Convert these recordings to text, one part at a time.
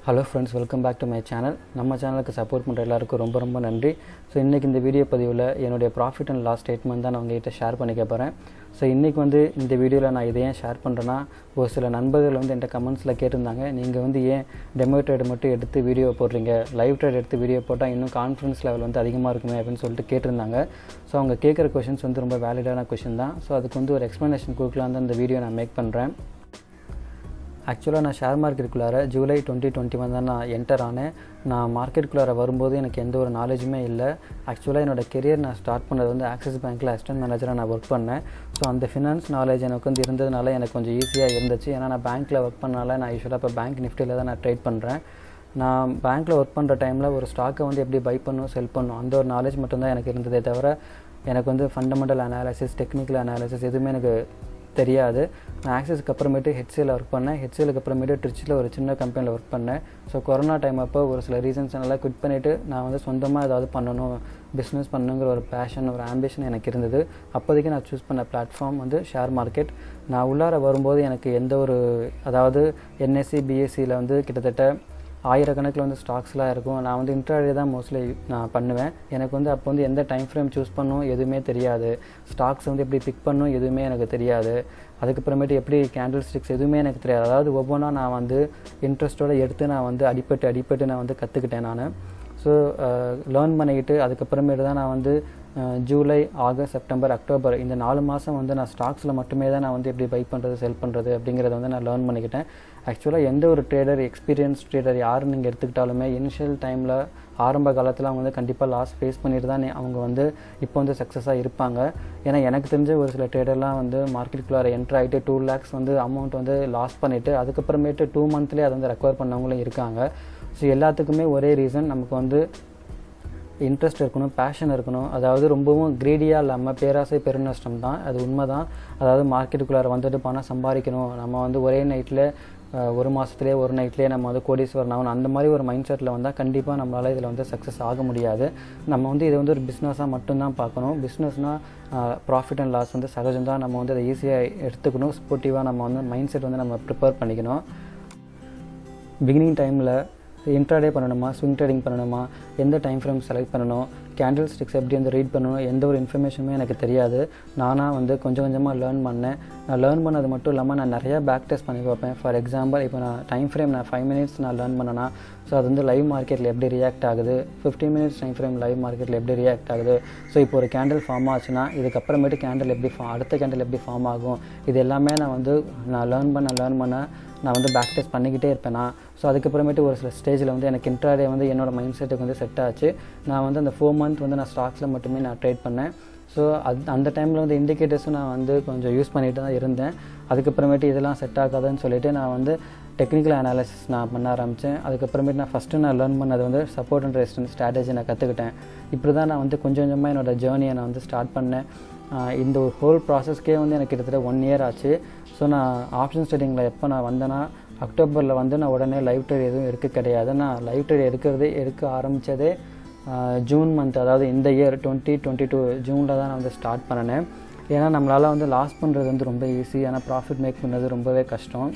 Hello friends, welcome back to my channel. நம்ம சேனலுக்கு support பண்ணுற எல்லாருக்கும் ரொம்ப நன்றி. ஸோ இன்றைக்கி இந்த வீடியோ பதிவில் என்னுடைய ப்ராஃபிட் அண்ட் லாஸ் ஸ்டேட்மெண்ட் தான் நான் உங்கள்கிட்ட ஷேர் பண்ணிக்க போகிறேன். ஸோ இன்றைக்கி இந்த வீடியோவில் நான் இதை ஏன் ஷேர் பண்ணுறேன்னா, ஒரு சில நண்பர்கள் என்கிட்ட கமெண்ட்ஸில் கேட்டிருந்தாங்க, நீங்கள் ஏன் டெமோ ட்ரேட் மட்டும் எடுத்து வீடியோ போடுறீங்க, லைவ் ட்ரேட் எடுத்து வீடியோ போட்டால் இன்னும் கான்ஃபிடன்ஸ் லெவல் அதிகமாக இருக்குமே அப்படின்னு சொல்லிட்டு கேட்டிருந்தாங்க. ஸோ அவங்க கேட்குற கொஷின்ஸ் ரொம்ப வேலிடான கொஷின் தான். ஸோ அதுக்கு ஒரு எக்ஸ்ப்ளனேஷன் கொடுக்கலாம் தான் இந்த வீடியோ நான் மேக் பண்ணுறேன். ஆக்சுவலாக நான் ஷேர் மார்க்கெட்டுக்குள்ளார ஜூலை 2021 தான் நான் என்டர் ஆனேன். நான் மார்க்கெட்டுக்குள்ளார வரும்போது எனக்கு எந்த ஒரு நாலேஜுமே இல்லை. ஆக்சுவலாக என்னோடய கெரியர் நான் ஸ்டார்ட் பண்ணது ஆக்சிஸ் பேங்க்கில் அசிஸ்டன்ட் மேனேஜராக நான் ஒர்க் பண்ணேன். ஸோ அந்த ஃபினான்ஸ் நாலேஜ் எனக்கு இருந்ததுனால எனக்கு கொஞ்சம் ஈஸியாக இருந்துச்சு. ஏன்னா நான் பேங்க்கில் ஒர்க் பண்ணனால நான் யூஸ்வலாக இப்போ பேங்க் நிஃப்டியில் தான் நான் ட்ரேட் பண்ணுறேன். நான் பேங்க்கில் ஒர்க் பண்ணுற டைமில் ஒரு ஸ்டாக்கை எப்படி பை பண்ணணும் செல் பண்ணணும் அந்த ஒரு நாலேஜ் மட்டும்தான் எனக்கு இருந்ததே தவிர எனக்கு ஃபண்டமெண்டல் அனாலிசிஸ், டெக்னிக்கல் அனாலிசிஸ் எதுவுமே எனக்கு தெரியாது. நான் ஆக்சிஸ்க்கு அப்புறமேட்டு ஹெச்சிஎல் ஒர்க் பண்ணேன். ஹெச்சிஎலுக்கு அப்புறமேட்டு ட்ரிச்சில் ஒரு சின்ன கம்பெனியில் ஒர்க் பண்ணேன். ஸோ கொரோனா டைம் அப்போ ஒரு சில ரீசன்ஸ்னால குவிட் பண்ணிவிட்டு நான் சொந்தமாக ஏதாவது பண்ணணும், பிஸ்னஸ் பண்ணணுங்கிற ஒரு பேஷன், ஒரு ஆம்பிஷன் எனக்கு இருந்தது. அப்போதைக்கு நான் சூஸ் பண்ண பிளாட்ஃபார்ம் ஷேர் மார்க்கெட். நான் உள்ளார வரும்போது எனக்கு எந்த ஒரு என்எஸ்சி பிஎஸ்சியில் கிட்டத்தட்ட ஆயிரக்கணக்கில் ஸ்டாக்ஸ்லாம் இருக்கும். நான் இன்ட்ராடே தான் மோஸ்ட்லி நான் பண்ணுவேன். எனக்கு அப்போ எந்த டைம் ஃப்ரேம் சூஸ் பண்ணணும் எதுவுமே தெரியாது. ஸ்டாக்ஸ் எப்படி பிக் பண்ணணும் எதுவுமே எனக்கு தெரியாது. அதுக்கப்புறமேட்டு எப்படி கேண்டில் ஸ்டிக்ஸ் எதுவுமே எனக்கு தெரியாது. அதாவது ஒவ்வொன்றா நான் இன்ட்ரெஸ்ட்டோடு எடுத்து நான் அடிப்பட்டு நான் கற்றுக்கிட்டேன் நான். ஸோ லேர்ன் பண்ணிக்கிட்டு அதுக்கப்புறமேட்டு தான் நான் ஜூலை, ஆகஸ்ட், செப்டம்பர், அக்டோபர் இந்த 4 மாதம் நான் ஸ்டாக்ஸில் மட்டுமே தான் நான் எப்படி பை பண்ணுறது, செல் பண்ணுறது அப்படிங்கிறத நான் லேர்ன் பண்ணிக்கிட்டேன். ஆக்சுவலாக எந்த ஒரு ட்ரேடர், எக்ஸ்பீரியன்ஸ் ட்ரேடர் யார் நீங்கள் எடுத்துக்கிட்டாலுமே இனிஷியல் டைமில் ஆரம்ப காலத்தில் அவங்க கண்டிப்பாக லாஸ் ஃபேஸ் பண்ணிட்டு தான் அவங்க இப்போ சக்ஸஸாக இருப்பாங்க. ஏன்னா எனக்கு தெரிஞ்ச ஒரு சில ட்ரேடர்லாம் மார்க்கெட்டுக்குள்ளார என்ட்ரு ஆகிட்டு 2 lakhs அமௌண்ட் லாஸ் பண்ணிவிட்டு அதுக்கப்புறமேட்டு 2 monthலேயே அதை ரெக்கவர் பண்ணவங்களும் இருக்காங்க. ஸோ எல்லாத்துக்குமே ஒரே ரீசன், நமக்கு இன்ட்ரெஸ்ட் இருக்கணும், பேஷன் இருக்கணும். அதாவது ரொம்பவும் க்ரீடியாக இல்லாமல் பேராசை பெருநஷ்டம் தான், அது உண்மை தான். அதாவது மார்க்கெட்டுக்குள்ளார பணம் சம்பாதிக்கணும், நம்ம ஒரே நைட்டில் ஒரு மாதத்துலேயே ஒரு நைட்லேயே நம்ம கோடீஸ்வரன் ஆகணும், அந்த மாதிரி ஒரு மைண்ட் செட்டில் வந்தால் கண்டிப்பாக நம்மளால் இதில் சக்ஸஸ் ஆக முடியாது. நம்ம இதை ஒரு பிஸ்னஸாக மட்டும்தான் பார்க்கணும். பிஸ்னஸ்னால் ப்ராஃபிட் அண்ட் லாஸ் சகஜம் தான். நம்ம அதை ஈஸியாக எடுத்துக்கணும். ஸ்போர்ட்டிவாக நம்ம மைண்ட் செட் நம்ம ப்ரிப்பேர் பண்ணிக்கணும். பிகினிங் டைமில் இன்ட்ராடே பண்ணணுமா, ஸ்விங் ட்ரேடிங் பண்ணணுமா, எந்த டைம் ஃப்ரேம் செலக்ட் பண்ணணும், கேண்டில் ஸ்டிக்ஸ் எப்படி ரீட் பண்ணணும், எந்த ஒரு இன்ஃபர்மேஷனுமே எனக்கு தெரியாது. நானாக கொஞ்சம் கொஞ்சமாக லேர்ன் பண்ணேன். நான் லேர்ன் பண்ணது மட்டும் இல்லாமல் நான் நிறையா பேக் டெஸ்ட் பண்ணி பார்ப்பேன். ஃபார் எக்ஸாம்பிள் இப்போ நான் டைம் ஃப்ரேம் 5 minutes நான் லேர்ன் பண்ணேன்னா, ஸோ அது லைவ் மார்க்கெட்டில் எப்படி ரியாக்ட் ஆகுது, 15 minutes டைம் ஃப்ரேம் லைவ் மார்க்கெட்டில் எப்படி ரியாக்ட் ஆகுது. ஸோ இப்போ ஒரு கேண்டில் ஃபார்ம் ஆச்சுன்னா இதுக்கப்புறமேட்டு கேண்டில் எப்படி அடுத்த கேண்டில் எப்படி ஃபார்ம் ஆகும், இது எல்லாமே நான் லேர்ன் பண்ண நான் பேக் டெஸ்ட் பண்ணிக்கிட்டே இருப்பேன். ஸோ அதுக்கப்புறமேட்டு ஒரு சில ஸ்டேஜில் எனக்கு இன்ட்ராடே என்னோடய மைண்ட் செட்டுக்கு செட் ஆச்சு. நான் அந்த 4 month நான் ஸ்டாக்ஸில் மட்டுமே நான் ட்ரேட் பண்ணேன். ஸோ அந்த டைமில் இண்டிகேட்டர்ஸும் நான் கொஞ்சம் யூஸ் பண்ணிட்டு தான் இருந்தேன். அதுக்கப்புறமேட்டு இதெல்லாம் செட் ஆகாதுன்னு சொல்லிவிட்டு நான் டெக்னிக்கல் அனாலிசிஸ் நான் பண்ண ஆரம்பித்தேன். அதுக்கப்புறமேட்டு நான் ஃபஸ்ட்டு நான் லேர்ன் பண்ணது சப்போர்ட் அண்ட் ரெசிஸ்டன்ஸ் ஸ்ட்ராட்டஜி நான் கற்றுக்கிட்டேன். இப்படி தான் நான் கொஞ்சம் கொஞ்சமாக என்னோடய ஜேர்னியை நான் ஸ்டார்ட் பண்ணேன். இந்த ஒரு ஹோல் ப்ராசஸ்க்கே எனக்கு கிட்டத்தட்ட 1 year ஆச்சு. ஸோ நான் ஆப்ஷன்ஸ் ட்ரேடிங்கில் எப்போ நான் வந்தேன்னா அக்டோபரில் நான் உடனே லைவ் ட்ரேட் எதுவும் கிடையாது. நான் லைவ் ட்ரேட் எடுக்க ஆரம்பித்ததே ஜூன் மந்த், அதாவது இந்த இயர் 2022 ஜூனில் தான் நான் ஸ்டார்ட் பண்ணினேன். ஏன்னா நம்மளால் லாஸ் பண்ணுறது ரொம்ப ஈஸி, ஆனால் ப்ராஃபிட் மேக் பண்ணுறது ரொம்பவே கஷ்டம்.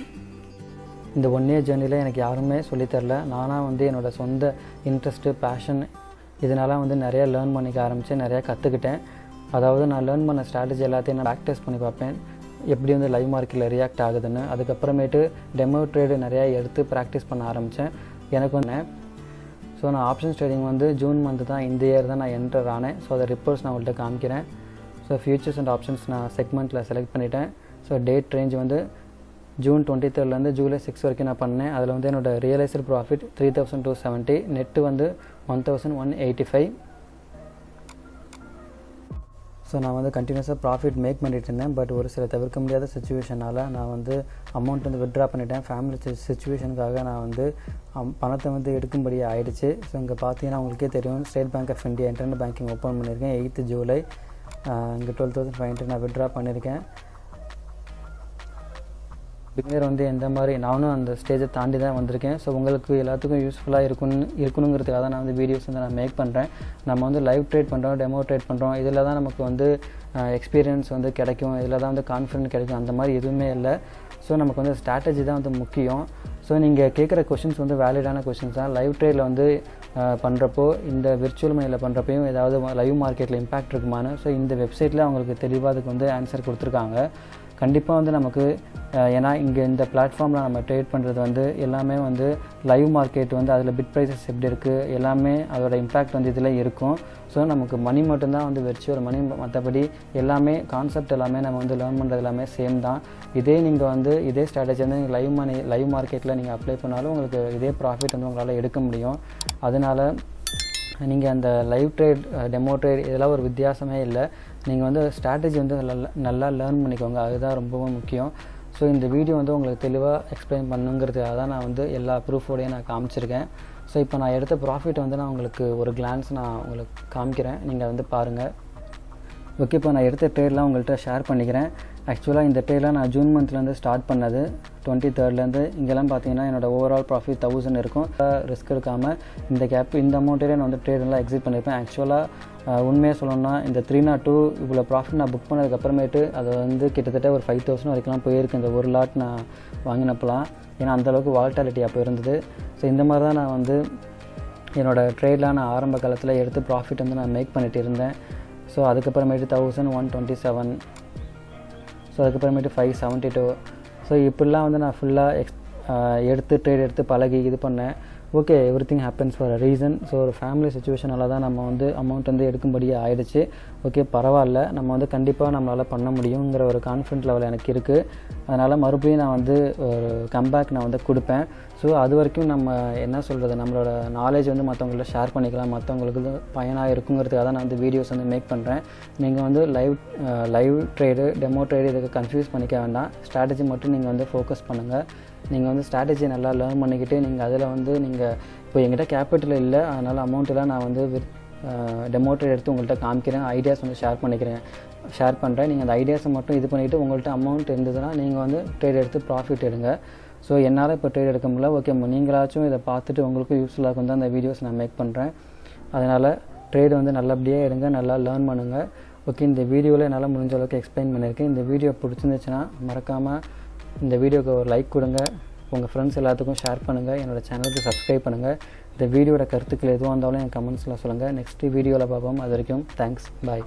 இந்த 1 year ஜேர்னியில் எனக்கு யாருமே சொல்லித்தரல. நானாக என்னோடய சொந்த இன்ட்ரெஸ்ட்டு, பேஷன் இதனால் நிறையா லேர்ன் பண்ணிக்க ஆரம்பித்தேன், நிறையா கற்றுக்கிட்டேன். அதாவது நான் லேர்ன் பண்ண ஸ்ட்ராட்டஜி எல்லாத்தையும் நான் பேக் டெஸ்ட் பண்ணி பார்ப்பேன், எப்படி லைவ் மார்க்கெட்டில் ரியாக்ட் ஆகுதுன்னு. அதுக்கப்புறமேட்டு டெமோ ட்ரேடு நிறையா எடுத்து ப்ராக்டிஸ் பண்ண ஆரம்பித்தேன். எனக்கு ஸோ நான் ஆப்ஷன்ஸ் ட்ரேடிங் ஜூன் மந்த் தான் இந்த இயர் தான் நான் என்டர் ஆனேன். ஸோ அதை ரிப்போர்ட்ஸ் நான் உங்கள்கிட்ட காமிக்கிறேன். ஸோ ஃபியூச்சர்ஸ் அண்ட் ஆப்ஷன்ஸ் நான் செக்மெண்ட்டில் செலக்ட் பண்ணிட்டேன். So date range June 23 July 6 வரைக்கும் நான் பண்ணேன். அதில் என்னோடய ரியலைஸ்டு ப்ராஃபிட் 3270, நெட்டு 1185. ஸோ நான் கண்டினியூஸாக ப்ராஃபிட் மேக் பண்ணிகிட்டு இருந்தேன். பட் ஒரு சில தவிர்க்க முடியாத சுச்சுவேஷனால் நான் அமௌண்ட் வித்ட்ரா பண்ணிட்டேன். ஃபேமிலி சுச்சுவேஷனுக்காக நான் பணத்தை எடுக்கும்படி ஆகிடுச்சு. ஸோ இங்கே பார்த்தீங்கன்னா உங்களுக்கே தெரியும், State Bank of India internet banking open பண்ணியிருக்கேன் 8th ஜூலை. இங்கே 12,500 நான் வித்ட்ரா பண்ணியிருக்கேன். பிகினர் எந்த மாதிரி நானும் அந்த ஸ்டேஜை தாண்டி தான் வந்திருக்கேன். ஸோ உங்களுக்கு எல்லாத்துக்கும் யூஸ்ஃபுல்லாக இருக்கணுங்கிறதுக்காக தான் நான் வீடியோஸ் நான் மேக் பண்ணுறேன். நம்ம லைவ் ட்ரேட் பண்ணுறோம், டெமோ ட்ரேட் பண்ணுறோம், இதில் தான் நமக்கு எக்ஸ்பீரியன்ஸ் கிடைக்கும், இதில் தான் கான்ஃபிடென்ட் கிடைக்கும், அந்த மாதிரி எதுவுமே இல்லை. ஸோ நமக்கு ஸ்ட்ராட்டஜி தான் முக்கியம். ஸோ நீங்கள் கேட்குற கொஷின்ஸ் வந்து வேலிடான கொஷின்ஸ் தான். லைவ் ட்ரேடில் வந்து பண்ணுறப்போ இந்த விர்ச்சுவல் மணியில் பண்ணுறப்பையும் ஏதாவது லைவ் மார்க்கெட்டில் இம்பேக்ட் இருக்குமான்னு ஸோ இந்த வெப்சைட்டில் அவங்களுக்கு தெளிவாக அதுக்கு வந்து ஆன்சர் கொடுத்துருக்காங்க. கண்டிப்பாக வந்து நமக்கு ஏன்னா இங்கே இந்த பிளாட்ஃபார்மில் நம்ம ட்ரேட் பண்ணுறது வந்து எல்லாமே வந்து லைவ் மார்க்கெட் வந்து அதில் பிட் ப்ரைஸஸ் எப்படி இருக்குது எல்லாமே அதோட இம்பேக்ட் வந்து இதில் இருக்கும். ஸோ நமக்கு மணி மட்டும்தான் வந்து விர்ச்சுவல் மணி, மற்றபடி எல்லாமே கான்செப்ட் எல்லாமே நம்ம வந்து லேர்ன் பண்ணுறது எல்லாமே சேம் தான். இதே நீங்கள் வந்து இதே ஸ்ட்ராட்டஜி வந்து நீங்கள் லைவ் மார்க்கெட்டில் நீங்கள் அப்ளை பண்ணாலும் உங்களுக்கு இதே ப்ராஃபிட் வந்து உங்களால் எடுக்க முடியும். அதனால் நீங்கள் அந்த லைவ் ட்ரேட் டெமோ ட்ரேட் இதெல்லாம் ஒரு வித்தியாசமே இல்லை. நீங்கள் வந்து ஸ்ட்ராட்டஜி வந்து நல்லா லேர்ன் பண்ணிக்கோங்க, அதுதான் ரொம்பவும் முக்கியம். ஸோ இந்த வீடியோ வந்து உங்களுக்கு தெளிவாக எக்ஸ்பிளைன் பண்ணுங்கிறதுக்காக தான் நான் வந்து எல்லா ப்ரூஃபோடையும் நான் காமிச்சிருக்கேன். ஸோ இப்போ நான் எடுத்த ப்ராஃபிட் வந்து நான் உங்களுக்கு ஒரு கிளான்ஸ் நான் உங்களுக்கு காமிக்கிறேன், நீங்கள் வந்து பாருங்கள். ஓகே, இப்போ நான் எடுத்த ட்ரேட்லாம் உங்கள்கிட்ட ஷேர் பண்ணிக்கிறேன். ஆக்சுவலாக இந்த ட்ரேட்லாம் நான் ஜூன் மந்த்லேருந்து ஸ்டார்ட் பண்ணது, 23rd இங்கெல்லாம் பார்த்தீங்கன்னா என்னோட ஓவரால் ப்ராஃபிட் 1000 இருக்கும். ரிஸ்க் எடுக்காமல் இந்த அமௌண்ட்டே நான் வந்து ட்ரேடெல்லாம் எக்ஸிட் பண்ணியிருப்பேன். ஆக்சுவலாக உண்மையாக சொல்லணும்னா இந்த 302 இவ்வளோ ப்ராஃபிட் நான் புக் பண்ணதுக்கப்புறமேட்டு அது வந்து கிட்டத்தட்ட ஒரு 5000 வரைக்கும்லாம் போயிருக்கு இந்த ஒரு லாட் நான் வாங்கினப்பலாம். ஏன்னா அந்தளவுக்கு வால்டாலிட்டி அப்போ இருந்தது. ஸோ இந்த மாதிரி தான் நான் வந்து என்னோடய ட்ரேட்லாம் நான் ஆரம்ப காலத்தில் எடுத்து ப்ராஃபிட் வந்து நான் மேக் பண்ணிகிட்டு இருந்தேன். ஸோ அதுக்கப்புறமேட்டு 1127, ஸோ அதுக்கப்புறமேட்டு 572. ஸோ இப்படிலாம் வந்து நான் ஃபுல்லாக ட்ரேட் எடுத்து பழகி இது பண்ணேன். Okay, everything happens for a reason. So ஒரு ஃபேமிலி சுச்சுவேஷனால தான் நம்ம வந்து அமௌண்ட் வந்து எடுக்கும்படியே ஆகிடுச்சு. ஓகே, பரவாயில்ல, நம்ம வந்து கண்டிப்பாக நம்மளால் பண்ண முடியுங்கிற ஒரு கான்ஃபிடென்ட் லெவல் எனக்கு இருக்குது. அதனால் மறுபடியும் நான் வந்து ஒரு கம்பேக் நான் வந்து கொடுப்பேன். ஸோ அது வரைக்கும் நம்ம என்ன சொல்கிறது, நம்மளோட நாலேஜ் வந்து மற்றவங்கள்ட்ட ஷேர் பண்ணிக்கலாம், மற்றவங்களுக்கு பயனாக இருக்குங்கிறதுக்காக தான் நான் வந்து வீடியோஸ் வந்து மேக் பண்ணுறேன். நீங்கள் வந்து லைவ் ட்ரேடு டெமோ ட்ரேடு இதுக்கு கன்ஃபியூஸ் பண்ணிக்க வேண்டாம். ஸ்ட்ராட்டஜி மட்டும் நீங்கள் வந்து ஃபோக்கஸ் பண்ணுங்கள். நீங்கள் வந்து ஸ்ட்ராட்டஜியை நல்லா லேர்ன் பண்ணிக்கிட்டு நீங்கள் அதில் வந்து நீங்கள் இப்போ என்கிட்ட கேபிட்டல் இல்லை, அதனால் அமௌண்ட்டெலாம் நான் வந்து டெமோ ட்ரேட் எடுத்து உங்கள்கிட்ட காமிக்கிறேன், ஐடியாஸ் வந்து ஷேர் பண்ணுறேன். நீங்கள் அந்த ஐடியாஸை மட்டும் இது பண்ணிவிட்டு உங்கள்கிட்ட அமௌண்ட் இருந்ததுன்னா நீங்கள் வந்து ட்ரேட் எடுத்து ப்ராஃபிட் எடுங்க. ஸோ என்னால் இப்போ ட்ரேட் எடுக்க முடியல. ஓகே, நீங்களாச்சும் இதை பார்த்துட்டு உங்களுக்கும் யூஸ்ஃபுல்லாக இருக்கும் தான் அந்த வீடியோஸ் நான் மேக் பண்ணுறேன். அதனால் ட்ரேடு வந்து நல்லபடியாக எடுங்க, நல்லா லேர்ன் பண்ணுங்கள். ஓகே, இந்த வீடியோவில் என்னால் முடிஞ்ச அளவுக்கு எக்ஸ்பிளைன் பண்ணியிருக்கேன். இந்த வீடியோ பிடிச்சிருந்துச்சுன்னா மறக்காமல் இந்த வீடியோக்கு ஒரு லைக் கொடுங்க, உங்கள் ஃப்ரெண்ட்ஸ் எல்லாத்துக்கும் ஷேர் பண்ணுங்கள், என்னோடய சேனலுக்கு சப்ஸ்கிரைப் பண்ணுங்கள். இந்த வீடியோட கருத்துக்கள் எதுவாக இருந்தாலும் என் கமெண்ட்ஸில் சொல்லுங்கள். நெக்ஸ்ட்டு வீடியோவில் பார்ப்போம். அது வரைக்கும் தேங்க்ஸ், பாய்.